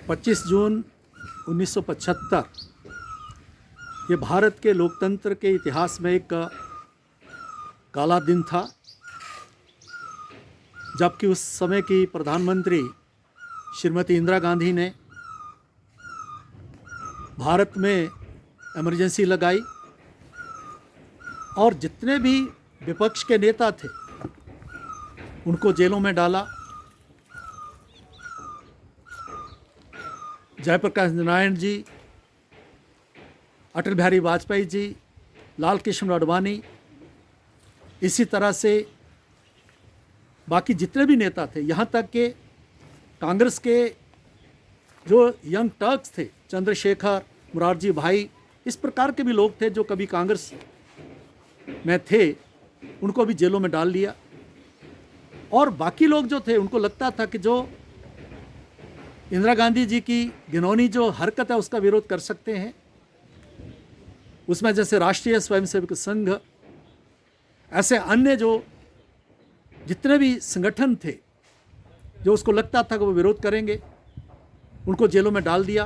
25 जून 1975 ये भारत के लोकतंत्र के इतिहास में एक काला दिन था, जबकि उस समय की प्रधानमंत्री श्रीमती इंदिरा गांधी ने भारत में इमरजेंसी लगाई और जितने भी विपक्ष के नेता थे उनको जेलों में डाला। जयप्रकाश नारायण जी, अटल बिहारी वाजपेयी जी, लाल कृष्ण आडवाणी, इसी तरह से बाकी जितने भी नेता थे, यहाँ तक कि कांग्रेस के जो यंग टर्क्स थे, चंद्रशेखर, मुरारजी भाई, इस प्रकार के भी लोग थे जो कभी कांग्रेस में थे, उनको भी जेलों में डाल लिया। और बाकी लोग जो थे उनको लगता था कि जो इंदिरा गांधी जी की घिनौनी जो हरकत है उसका विरोध कर सकते हैं। उसमें जैसे राष्ट्रीय स्वयंसेवक संघ, ऐसे अन्य जो जितने भी संगठन थे जो उसको लगता था कि वो विरोध करेंगे, उनको जेलों में डाल दिया।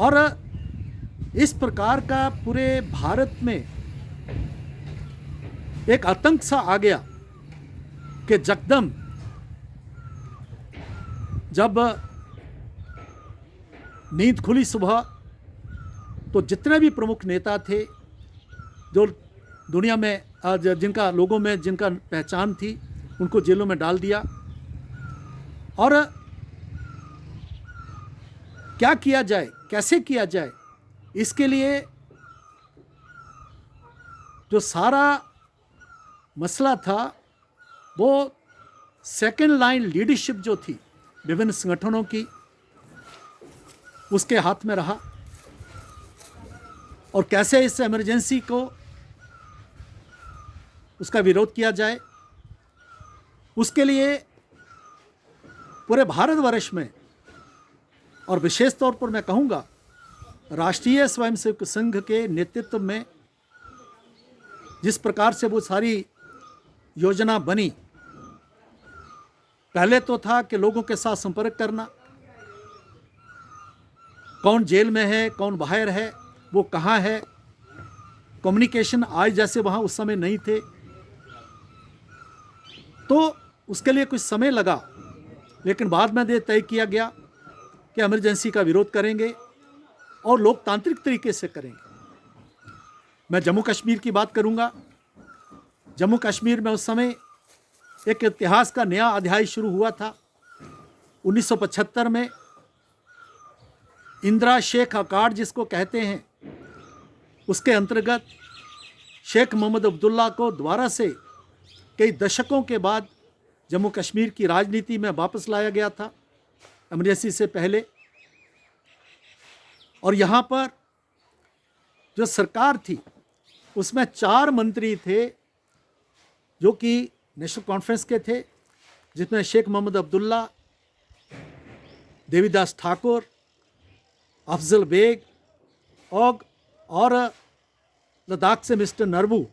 और इस प्रकार का पूरे भारत में एक आतंक सा आ गया कि जकदम जब नींद खुली सुबह तो जितने भी प्रमुख नेता थे जो दुनिया में जिनका लोगों में जिनका पहचान थी, उनको जेलों में डाल दिया। और क्या किया जाए, कैसे किया जाए, इसके लिए जो सारा मसला था वो सेकेंड लाइन लीडरशिप जो थी विभिन्न संगठनों की, उसके हाथ में रहा। और कैसे इस इमरजेंसी को उसका विरोध किया जाए, उसके लिए पूरे भारतवर्ष में और विशेष तौर पर मैं कहूँगा राष्ट्रीय स्वयंसेवक संघ के नेतृत्व में जिस प्रकार से वो सारी योजना बनी, पहले तो था कि लोगों के साथ संपर्क करना, कौन जेल में है, कौन बाहर है, वो कहाँ है। कम्युनिकेशन आज जैसे वहाँ उस समय नहीं थे, तो उसके लिए कुछ समय लगा, लेकिन बाद में ये तय किया गया कि इमरजेंसी का विरोध करेंगे और लोकतांत्रिक तरीके से करेंगे। मैं जम्मू कश्मीर की बात करूँगा। जम्मू कश्मीर में उस समय एक इतिहास का नया अध्याय शुरू हुआ था। 1975 में इंदिरा शेख अकार्ड जिसको कहते हैं, उसके अंतर्गत शेख मोहम्मद अब्दुल्ला को दोबारा से कई दशकों के बाद जम्मू कश्मीर की राजनीति में वापस लाया गया था इमरजेंसी से पहले। और यहाँ पर जो सरकार थी उसमें 4 मंत्री थे जो कि नेशनल कॉन्फ्रेंस के थे, जिसमें शेख मोहम्मद अब्दुल्ला, देवीदास ठाकुर, अफजल बेग और लद्दाख से मिस्टर नरवू,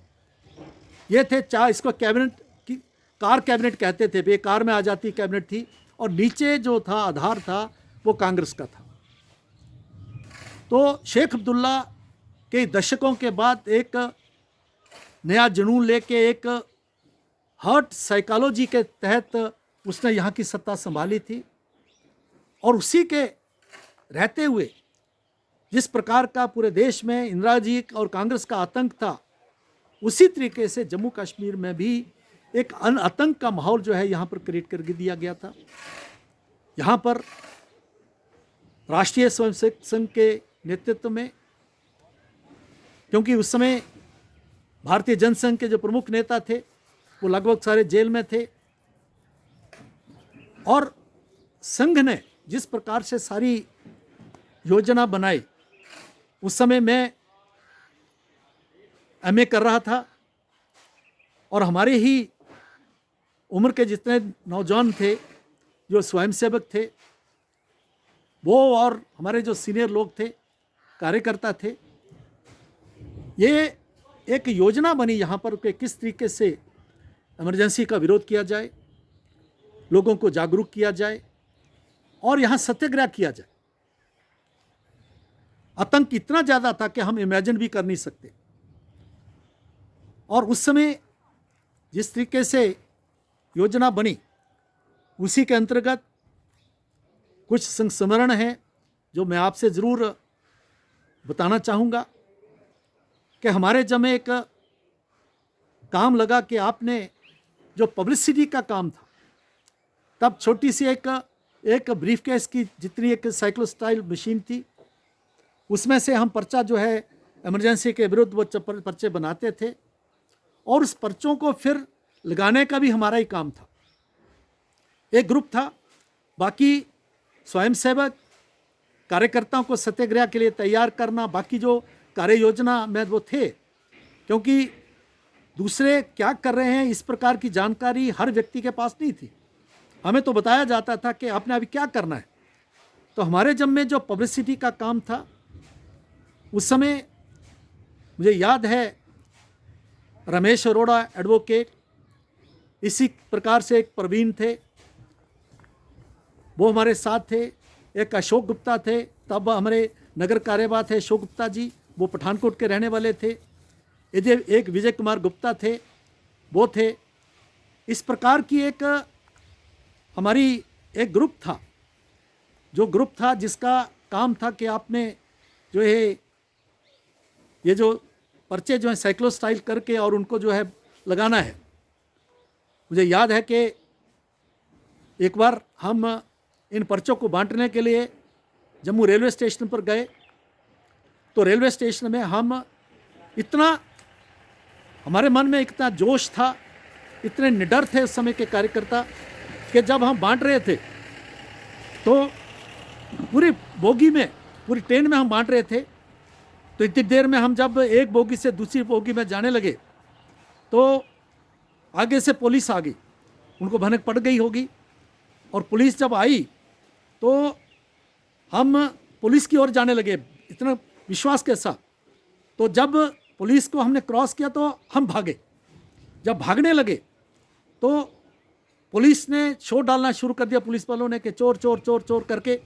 ये थे 4। इसको कैबिनेट की कार कैबिनेट कहते थे, बेकार में आ जाती कैबिनेट थी। और नीचे जो था आधार था वो कांग्रेस का था। तो शेख अब्दुल्ला के दशकों के बाद एक नया जुनून लेके एक हर्ट साइकोलॉजी के तहत उसने यहाँ की सत्ता संभाली थी। और उसी के रहते हुए जिस प्रकार का पूरे देश में इंदिरा जी और कांग्रेस का आतंक था, उसी तरीके से जम्मू कश्मीर में भी एक आतंक का माहौल जो है यहाँ पर क्रिएट कर दिया गया था। यहाँ पर राष्ट्रीय स्वयंसेवक संघ के नेतृत्व में, क्योंकि उस समय भारतीय जनसंघ के जो प्रमुख नेता थे वो लगभग सारे जेल में थे, और संघ ने जिस प्रकार से सारी योजना बनाई, उस समय मैं एमए कर रहा था और हमारे ही उम्र के जितने नौजवान थे जो स्वयंसेवक थे वो, और हमारे जो सीनियर लोग थे, कार्यकर्ता थे, ये एक योजना बनी यहाँ पर कि किस तरीके से इमरजेंसी का विरोध किया जाए, लोगों को जागरूक किया जाए और यहाँ सत्याग्रह किया जाए। आतंक इतना ज़्यादा था कि हम इमेजिन भी कर नहीं सकते। और उस समय जिस तरीके से योजना बनी, उसी के अंतर्गत कुछ संस्मरण हैं जो मैं आपसे ज़रूर बताना चाहूँगा कि हमारे जब में एक काम लगा कि आपने जो पब्लिसिटी का काम था, तब छोटी सी एक ब्रीफ केस की जितनी एक साइक्लोस्टाइल मशीन थी, उसमें से हम पर्चा जो है इमरजेंसी के विरुद्ध वो पर्चे बनाते थे और उस पर्चों को फिर लगाने का भी हमारा ही काम था। एक ग्रुप था, बाकी स्वयंसेवक कार्यकर्ताओं को सत्याग्रह के लिए तैयार करना, बाकी जो कार्य योजना में वो थे, क्योंकि दूसरे क्या कर रहे हैं इस प्रकार की जानकारी हर व्यक्ति के पास नहीं थी। हमें तो बताया जाता था कि आपने अभी क्या करना है। तो हमारे जब में जो पब्लिसिटी का काम था, उस समय मुझे याद है रमेश अरोड़ा एडवोकेट, इसी प्रकार से एक प्रवीण थे, वो हमारे साथ थे, एक अशोक गुप्ता थे, तब हमारे नगर कार्यवाह थे अशोक गुप्ता जी, वो पठानकोट के रहने वाले थे, एक विजय कुमार गुप्ता थे, वो थे। इस प्रकार की एक हमारी एक ग्रुप था, जो ग्रुप था जिसका काम था कि आपने जो है ये जो पर्चे जो है साइक्लोस्टाइल करके और उनको जो है लगाना है। मुझे याद है कि एक बार हम इन पर्चों को बांटने के लिए जम्मू रेलवे स्टेशन पर गए, तो रेलवे स्टेशन में हम इतना, हमारे मन में इतना जोश था, इतने निडर थे उस समय के कार्यकर्ता कि जब हम बांट रहे थे तो पूरी बोगी में, पूरी ट्रेन में हम बांट रहे थे, तो इतनी देर में हम जब एक बोगी से दूसरी बोगी में जाने लगे तो आगे से पुलिस आ गई, उनको भनक पड़ गई होगी, और पुलिस जब आई तो हम पुलिस की ओर जाने लगे इतना विश्वास के साथ। तो जब पुलिस को हमने क्रॉस किया तो हम भागे। जब भागने लगे तो पुलिस ने शोर डालना शुरू कर दिया, पुलिस वालों ने, कि चोर चोर चोर चोर करके।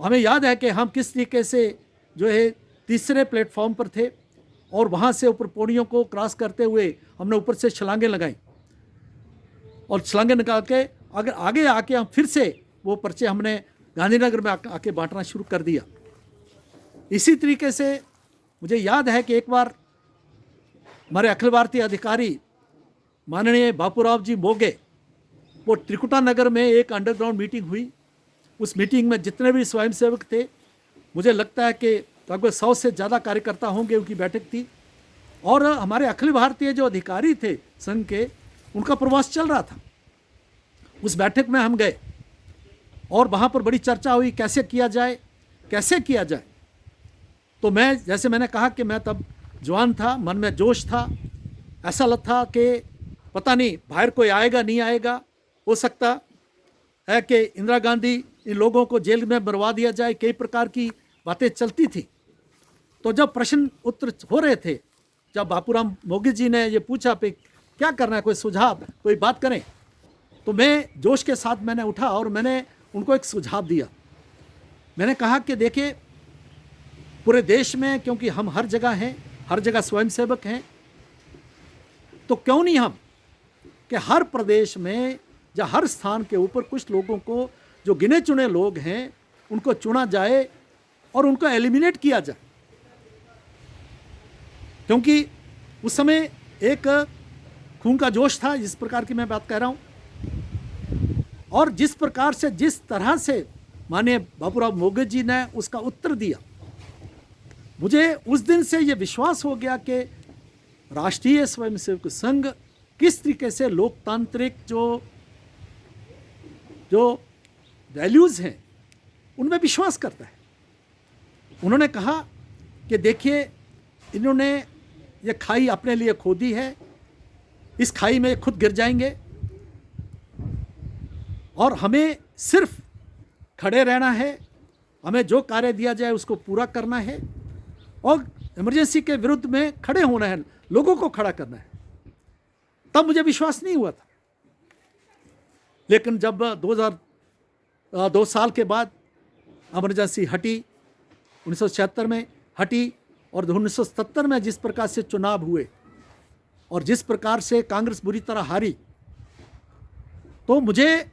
हमें याद है कि हम किस तरीके से जो है तीसरे प्लेटफॉर्म पर थे और वहाँ से ऊपर पौड़ियों को क्रॉस करते हुए हमने ऊपर से छलांगें लगाई, और छलांगें निकाल के अगर आगे आके हम फिर से वो पर्चे हमने गांधीनगर में आके बांटना शुरू कर दिया। इसी तरीके से मुझे याद है कि एक बार हमारे अखिल भारतीय अधिकारी माननीय बापूराव जी मोगे, वो त्रिकुटा नगर में एक अंडरग्राउंड मीटिंग हुई। उस मीटिंग में जितने भी स्वयंसेवक थे, मुझे लगता है कि लगभग 100 से ज़्यादा कार्यकर्ता होंगे, उनकी बैठक थी। और हमारे अखिल भारतीय जो अधिकारी थे संघ के, उनका प्रवास चल रहा था। उस बैठक में हम गए और वहाँ पर बड़ी चर्चा हुई, कैसे किया जाए, कैसे किया जाए। तो मैं, जैसे मैंने कहा कि मैं तब जवान था, मन में जोश था, ऐसा लगता था कि पता नहीं बाहर कोई आएगा नहीं आएगा, हो सकता है कि इंदिरा गांधी इन लोगों को जेल में मरवा दिया जाए, कई प्रकार की बातें चलती थी। तो जब प्रश्न उत्तर हो रहे थे, जब बापूराम मोगे जी ने ये पूछा पे क्या करना है, कोई सुझाव, कोई बात करें, तो मैं जोश के साथ मैंने उठा और मैंने उनको एक सुझाव दिया। मैंने कहा कि देखिए, पूरे देश में क्योंकि हम हर जगह हैं, हर जगह स्वयंसेवक हैं, तो क्यों नहीं हम कि हर प्रदेश में या हर स्थान के ऊपर कुछ लोगों को, जो गिने चुने लोग हैं, उनको चुना जाए और उनको एलिमिनेट किया जाए। क्योंकि उस समय एक खून का जोश था, जिस प्रकार की मैं बात कह रहा हूँ, और जिस प्रकार से, जिस तरह से माननीय बापूराव मोगे जी ने उसका उत्तर दिया, मुझे उस दिन से ये विश्वास हो गया कि राष्ट्रीय स्वयंसेवक संघ किस तरीके से लोकतांत्रिक जो वैल्यूज़ हैं उनमें विश्वास करता है। उन्होंने कहा कि देखिए, इन्होंने ये खाई अपने लिए खोदी है, इस खाई में खुद गिर जाएंगे और हमें सिर्फ खड़े रहना है, हमें जो कार्य दिया जाए उसको पूरा करना है और इमरजेंसी के विरुद्ध में खड़े होना है, लोगों को खड़ा करना है। तब मुझे विश्वास नहीं हुआ था, लेकिन जब 2 साल के बाद इमरजेंसी हटी, 1976 में हटी, और 1977 में जिस प्रकार से चुनाव हुए और जिस प्रकार से कांग्रेस बुरी तरह हारी, तो मुझे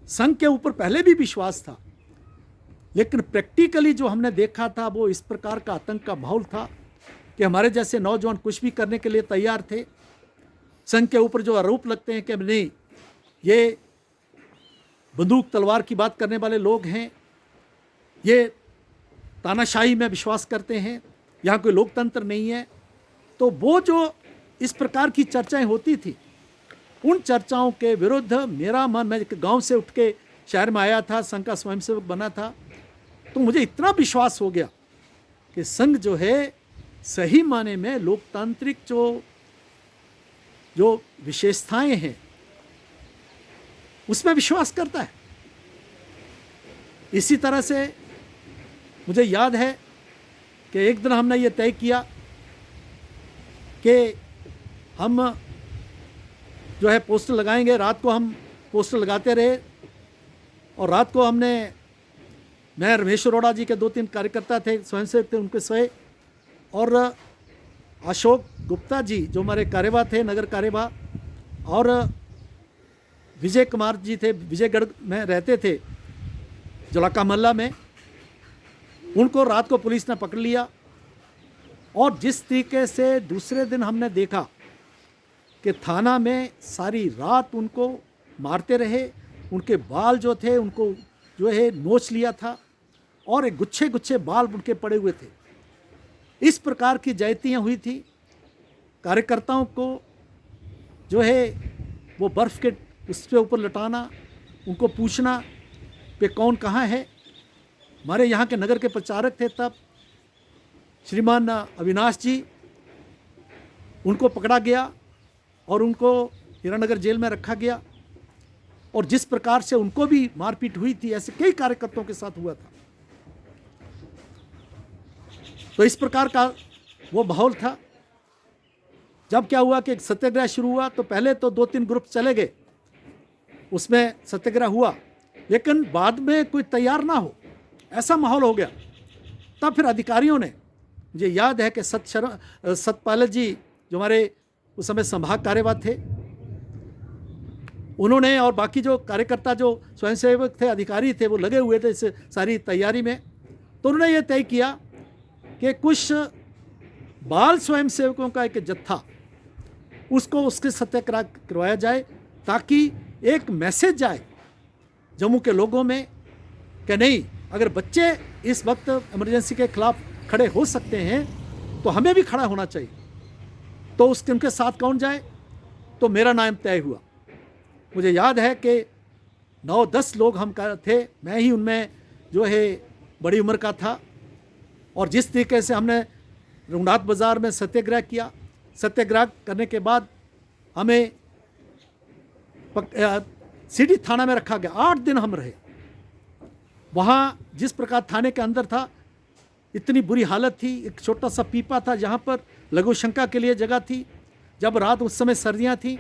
संघ के ऊपर पहले भी विश्वास था, लेकिन प्रैक्टिकली जो हमने देखा था वो इस प्रकार का आतंक का माहौल था कि हमारे जैसे नौजवान कुछ भी करने के लिए तैयार थे। संघ के ऊपर जो आरोप लगते हैं कि नहीं, ये बंदूक तलवार की बात करने वाले लोग हैं, ये तानाशाही में विश्वास करते हैं, यहाँ कोई लोकतंत्र नहीं है, तो वो जो इस प्रकार की चर्चाएं होती थी, उन चर्चाओं के विरुद्ध मेरा मन, मैं गांव से उठ के शहर में आया था, संघ का स्वयंसेवक बना था, तो मुझे इतना विश्वास हो गया कि संघ जो है सही माने में लोकतांत्रिक जो विशेषताएं हैं उसमें विश्वास करता है। इसी तरह से मुझे याद है कि एक दिन हमने ये तय किया कि हम जो है पोस्टर लगाएंगे। रात को हम पोस्टर लगाते रहे, और रात को मैं रमेश अरोड़ा जी के 2-3 कार्यकर्ता थे, स्वयंसेवक थे, उनके सोए, और अशोक गुप्ता जी जो हमारे कार्यवाह थे, नगर कार्यवाह, और विजय कुमार जी थे, विजयगढ़ में रहते थे, जलाका मोहल्ला में, उनको रात को पुलिस ने पकड़ लिया। और जिस तरीके से दूसरे दिन हमने देखा कि थाना में सारी रात उनको मारते रहे, उनके बाल जो थे उनको जो है नोच लिया था, और एक गुच्छे गुच्छे बाल उनके पड़े हुए थे। इस प्रकार की ज्यादतियाँ हुई थी। कार्यकर्ताओं को जो है वो बर्फ़ के उसके ऊपर लटाना, उनको पूछना कि कौन कहाँ है। हमारे यहाँ के नगर के प्रचारक थे तब, श्रीमान अविनाश जी, उनको पकड़ा गया और उनको हीरानगर जेल में रखा गया। और जिस प्रकार से उनको भी मारपीट हुई थी, ऐसे कई कार्यकर्ताओं के साथ हुआ था। तो इस प्रकार का वो माहौल था। जब क्या हुआ कि एक सत्याग्रह शुरू हुआ, तो पहले तो 2-3 ग्रुप चले गए, उसमें सत्याग्रह हुआ, लेकिन बाद में कोई तैयार ना हो, ऐसा माहौल हो गया। तब फिर अधिकारियों ने, मुझे याद है कि सतपाल जी जो हमारे उस समय संभाग कार्यवाह थे, उन्होंने और बाकी जो कार्यकर्ता जो स्वयंसेवक थे, अधिकारी थे, वो लगे हुए थे इस सारी तैयारी में। तो उन्होंने ये तय किया कि कुछ बाल स्वयंसेवकों का एक जत्था, उसको उसके सत्याग्रह करवाया जाए, ताकि एक मैसेज जाए जम्मू के लोगों में कि नहीं, अगर बच्चे इस वक्त इमरजेंसी के खिलाफ खड़े हो सकते हैं तो हमें भी खड़ा होना चाहिए। तो उनके साथ कौन जाए? तो मेरा नाम तय हुआ। मुझे याद है कि 9-10 लोग हम थे, मैं ही उनमें जो है बड़ी उम्र का था। और जिस तरीके से हमने रघुनाथ बाज़ार में सत्याग्रह किया, सत्याग्रह करने के बाद हमें सिटी थाना में रखा गया। 8 दिन हम रहे वहाँ। जिस प्रकार थाने के अंदर था, इतनी बुरी हालत थी। एक छोटा सा पीपा था जहाँ पर लघु शंका के लिए जगह थी। जब रात, उस समय सर्दियाँ थी,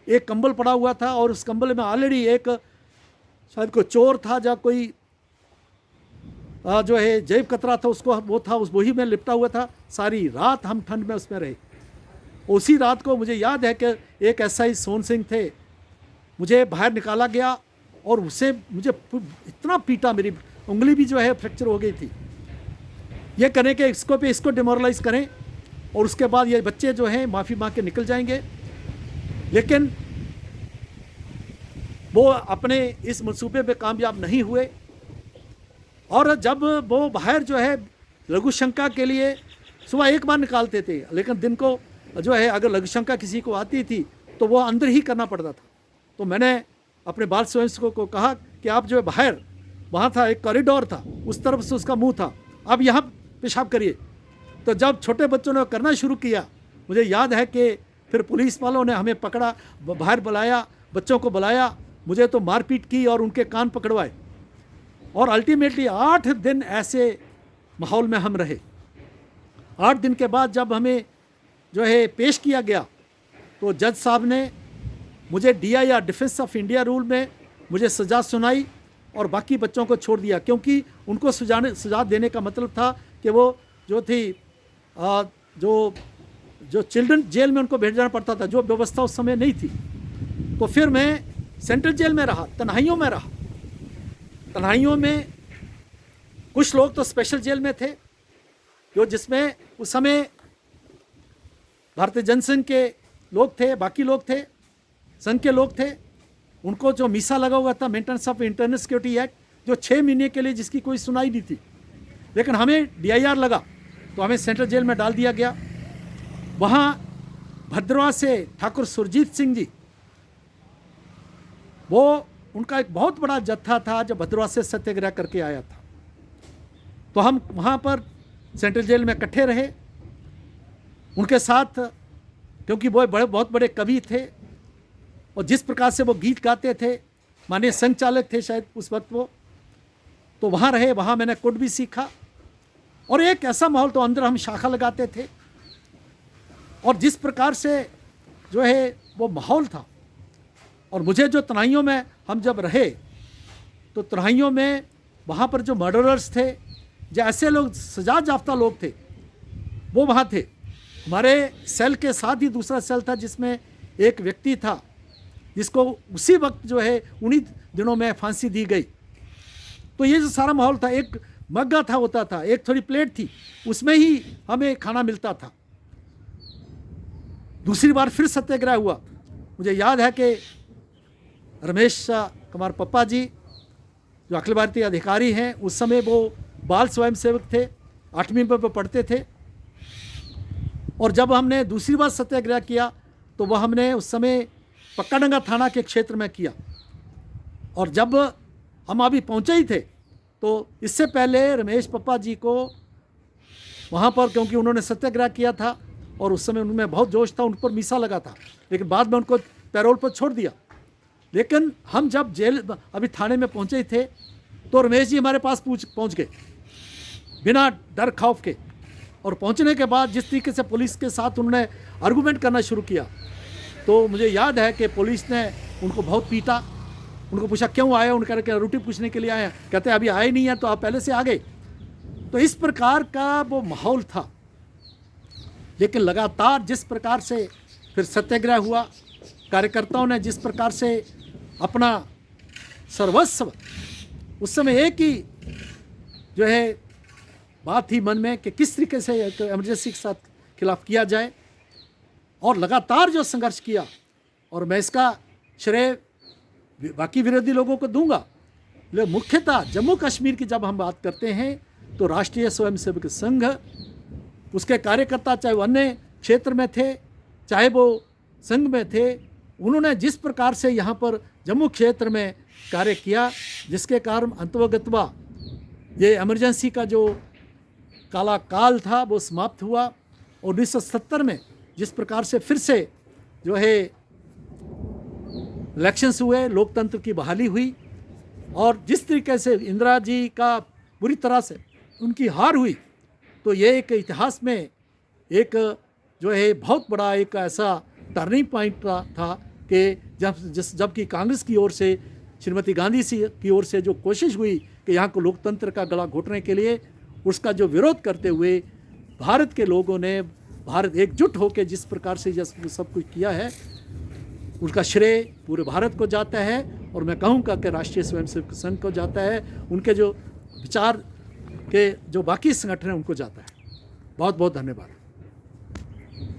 एक कंबल पड़ा हुआ था, और उस कंबल में ऑलरेडी एक शायद कोई चोर था, या कोई जो है जैव कतरा था, उसको वो था, उस वही में लिपटा हुआ था। सारी रात हम ठंड में उसमें रहे। उसी रात को मुझे याद है कि एक एसआई सोन सिंह थे, मुझे बाहर निकाला गया और उसे मुझे इतना पीटा, मेरी उंगली भी जो है फ्रैक्चर हो गई थी। ये करें कि इसको डिमोरलाइज करें, और उसके बाद ये बच्चे जो हैं माफ़ी मांग के निकल जाएंगे। लेकिन वो अपने इस मंसूबे पे कामयाब नहीं हुए। और जब वो बाहर जो है लघु शंका के लिए सुबह एक बार निकालते थे, लेकिन दिन को जो है अगर लघु शंका किसी को आती थी तो वो अंदर ही करना पड़ता था। तो मैंने अपने बाल स्वयंसेवकों को कहा कि आप जो है बाहर, वहाँ था एक कॉरिडोर था, उस तरफ से उसका मुंह था, आप यहाँ पेशाब करिए। तो जब छोटे बच्चों ने करना शुरू किया, मुझे याद है कि फिर पुलिस वालों ने हमें पकड़ा, बाहर बुलाया, बच्चों को बुलाया, मुझे तो मारपीट की और उनके कान पकड़वाए। और अल्टीमेटली 8 दिन ऐसे माहौल में हम रहे। 8 दिन के बाद जब हमें जो है पेश किया गया, तो जज साहब ने मुझे DI या डिफेंस ऑफ इंडिया रूल में मुझे सज़ा सुनाई, और बाकी बच्चों को छोड़ दिया, क्योंकि उनको सजा देने का मतलब था कि वो जो थी जो चिल्ड्रन जेल में उनको भेजना पड़ता था, जो व्यवस्था उस समय नहीं थी। तो फिर मैं सेंट्रल जेल में रहा, तन्हाइयों में रहा। तन्हाइयों में कुछ लोग तो स्पेशल जेल में थे, जो जिसमें उस समय भारतीय जनसंघ के लोग थे, बाकी लोग थे, संघ के लोग थे। उनको जो मीसा लगा हुआ था, maintenance of internal security act, जो 6 महीने के लिए जिसकी कोई सुनाई नहीं थी, लेकिन हमें DIR लगा तो हमें सेंट्रल जेल में डाल दिया गया। वहाँ भद्रवाह से ठाकुर सुरजीत सिंह जी, वो उनका एक बहुत बड़ा जत्था था जो भद्रवाह से सत्याग्रह करके आया था। तो हम वहाँ पर सेंट्रल जेल में इकट्ठे रहे उनके साथ, क्योंकि वो बहुत बड़े कवि थे और जिस प्रकार से वो गीत गाते थे, माननीय संघ चालक थे शायद उस वक्त वो, तो वहाँ रहे। वहाँ मैंने कुड भी सीखा और एक ऐसा माहौल, तो अंदर हम शाखा लगाते थे और जिस प्रकार से जो है वो माहौल था। और मुझे जो तन्हाइयों में हम जब रहे तो तन्हाइयों में वहाँ पर जो मर्डरर्स थे, जो ऐसे लोग सजा याफ्ता लोग थे, वो वहाँ थे। हमारे सेल के साथ ही दूसरा सेल था जिसमें एक व्यक्ति था जिसको उसी वक्त जो है उन्हीं दिनों में फांसी दी गई। तो ये जो सारा माहौल था, एक मग्गा था होता था, एक थोड़ी प्लेट थी, उसमें ही हमें खाना मिलता था। दूसरी बार फिर सत्याग्रह हुआ। मुझे याद है कि रमेश कुमार पप्पा जी जो अखिल भारतीय अधिकारी हैं, उस समय वो बाल स्वयंसेवक थे, 8वीं पर पढ़ते थे। और जब हमने दूसरी बार सत्याग्रह किया तो वह हमने उस समय पक्काडंगा थाना के क्षेत्र में किया। और जब हम अभी पहुंचे ही थे तो इससे पहले रमेश पप्पा जी को वहाँ पर, क्योंकि उन्होंने सत्याग्रह किया था और उस समय उनमें बहुत जोश था, उन पर मीसा लगा था, लेकिन बाद में उनको पैरोल पर छोड़ दिया। लेकिन हम जब जेल अभी थाने में पहुँचे ही थे तो रमेश जी हमारे पास पहुँच गए बिना डर खौफ के। और पहुँचने के बाद जिस तरीके से पुलिस के साथ उन्होंने आर्गूमेंट करना शुरू किया, तो मुझे याद है कि पुलिस ने उनको बहुत पीटा। उनको पूछा क्यों आए, उनका क्या रोटी पूछने के लिए आए हैं, कहते अभी आए नहीं हैं तो आप पहले से आ गए। तो इस प्रकार का वो माहौल था। लेकिन लगातार जिस प्रकार से फिर सत्याग्रह हुआ, कार्यकर्ताओं ने जिस प्रकार से अपना सर्वस्व, उस समय एक ही जो है बात थी मन में कि किस तरीके से इमरजेंसी के साथ खिलाफ किया जाए, और लगातार जो संघर्ष किया। और मैं इसका श्रेय बाकी विरोधी लोगों को दूंगा, लेकिन मुख्यतः जम्मू कश्मीर की जब हम बात करते हैं तो राष्ट्रीय स्वयंसेवक संघ, उसके कार्यकर्ता चाहे वो अन्य क्षेत्र में थे चाहे वो संघ में थे, उन्होंने जिस प्रकार से यहाँ पर जम्मू क्षेत्र में कार्य किया, जिसके कारण अंतर्गतवा ये इमरजेंसी का जो काला काल था वो समाप्त हुआ। और 1970 में जिस प्रकार से फिर से जो है इलेक्शंस हुए, लोकतंत्र की बहाली हुई, और जिस तरीके से इंदिरा जी का बुरी तरह से उनकी हार हुई, तो ये एक इतिहास में एक जो है बहुत बड़ा एक ऐसा टर्निंग पॉइंट था कि जबकि कांग्रेस की ओर से, श्रीमती गांधी की ओर से जो कोशिश हुई कि यहाँ को लोकतंत्र का गला घोटने के लिए, उसका जो विरोध करते हुए भारत के लोगों ने, भारत एकजुट होकर जिस प्रकार से सब कुछ किया है, उसका श्रेय पूरे भारत को जाता है। और मैं कहूँगा कि राष्ट्रीय स्वयंसेवक संघ को जाता है, उनके जो विचार के जो बाकी संगठन हैं उनको जाता है। बहुत बहुत धन्यवाद।